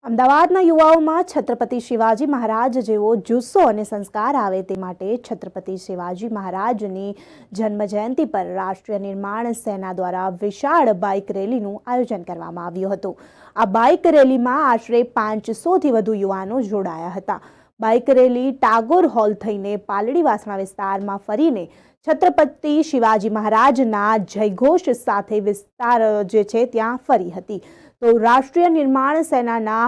અમદાવાદના યુવાઓમાં છત્રપતિ શિવાજી મહારાજ જેવો જુસ્સો અને સંસ્કાર આવે તે માટે છત્રપતિ શિવાજી મહારાજની જન્મજયંતિ પર રાષ્ટ્રીય નિર્માણ સેના દ્વારા વિશાળ બાઇક રેલીનું આયોજન કરવામાં આવ્યું હતું। આ બાઇક રેલીમાં આશરે 500થી વધુ યુવાનો જોડાયા હતા। બાઇક રેલી ટાગોર હોલ થઈને પાલડી વાસણા વિસ્તારમાં ફરીને છત્રપતિ શિવાજી મહારાજના જયઘોષ સાથે વિસ્તાર જે છે ત્યાં ફરી હતી। તો રાષ્ટ્રીય નિર્માણ સેનાના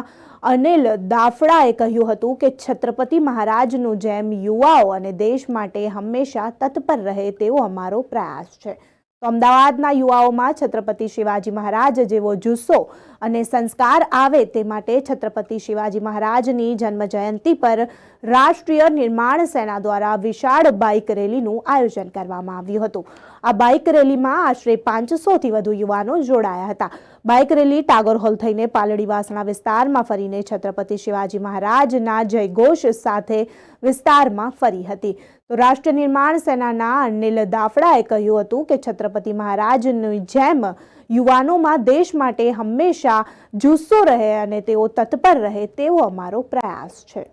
અનિલ દાફડાએ કહ્યું હતું કે છત્રપતિ મહારાજનું જેમ યુવાઓ અને દેશ માટે હંમેશા તત્પર રહે તેવો અમારો પ્રયાસ છે। તો અમદાવાદના યુવાઓમાં છત્રપતિ શિવાજી મહારાજ જેવો જુસ્સો અને સંસ્કાર આવે તે માટે છત્રપતિ શિવાજી મહારાજની જન્મજયંતિ પર રાષ્ટ્રીય નિર્માણ સેના દ્વારા વિશાળ બાઇક રેલીનું આયોજન કરવામાં આવ્યું હતું। આ બાઇક રેલીમાં આશરે 500થી વધુ યુવાનો જોડાયા હતા। બાઇક રેલી ટાગોર હોલ થઈને પાલડી વાસણા વિસ્તારમાં ફરીને છત્રપતિ શિવાજી મહારાજના જયઘોષ સાથે વિસ્તારમાં ફરી હતી। તો રાષ્ટ્રીય નિર્માણ સેનાના અનિલ દાફડાએ કહ્યું હતું કે છત્રપતિ મહારાજની જેમ યુવાનોમાં દેશ માટે હંમેશા જુસ્સો રહે અને તેઓ તત્પર રહે તેવો અમારો પ્રયાસ છે।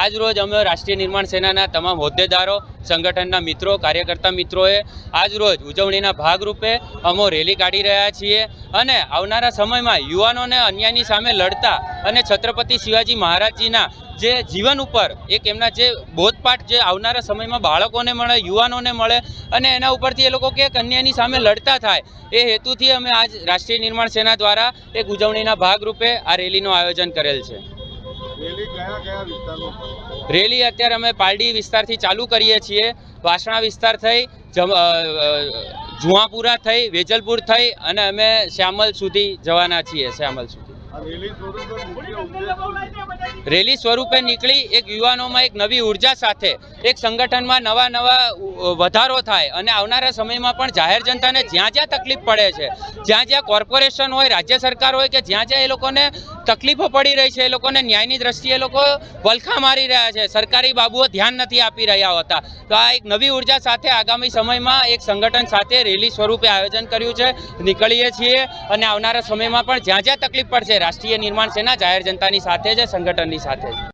आज रोज અમે રાષ્ટ્રીય નિર્માણ સેનાના તમામ હોદ્દેદારો, સંગઠનના મિત્રો, કાર્યકર્તા મિત્રોએ આજ રોજ ઉજવણીના ભાગરૂપે અમે રેલી કાઢી રહ્યા છીએ અને આવનારા સમયમાં યુવાનોને અન્યાયની સામે લડતા અને છત્રપતિ શિવાજી મહારાજજીના જે જીવન ઉપર એક એમના જે બોધપાઠ જે આવનારા સમયમાં બાળકોને મળે, યુવાનોને મળે અને એના ઉપરથી એ લોકો કે અન્યાયની સામે લડતા થાય એ હેતુથી અમે આજ રાષ્ટ્રીય નિર્માણ સેના દ્વારા એક ઉજવણીના ભાગરૂપે આ રેલીનું આયોજન કરેલ છે। રેલી અત્યારે અમે પાલડી વિસ્તારથી ચાલુ કરીએ છીએ। વાસણા વિસ્તાર થઈ, જુહાપુરા થઈ, વેજલપુર થઈ અને અમે શ્યામલ સુધી જવાના છીએ। શ્યામલ સુધી રેલી સ્વરૂપે નીકળી એક યુવાનોમાં એક નવી ઉર્જા સાથે એક સંગઠનમાં નવા વધારો થાય અને આવનારા સમયમાં પણ જાહેર જનતાને જ્યાં જ્યાં તકલીફ પડે છે, જ્યાં જ્યાં કોર્પોરેશન હોય, રાજ્ય સરકાર હોય કે જ્યાં જ્યાં એ લોકોને તકલીફો પડી રહી છે, એ લોકોને ન્યાયની દ્રષ્ટિએ લોકો વલખા મારી રહ્યા છે, સરકારી બાબુઓ ધ્યાન નથી આપી રહ્યા હોતા। તો આ એક નવી ઉર્જા સાથે આગામી સમયમાં એક સંગઠન સાથે રેલી સ્વરૂપે આયોજન કર્યું છે। નીકળીએ છીએ અને આવનારા સમયમાં પણ જ્યાં જ્યાં તકલીફ પડશે રાષ્ટ્રીય નિર્માણ સેના જાહેર જનતાની સાથે જ, સંગઠનની સાથે જ।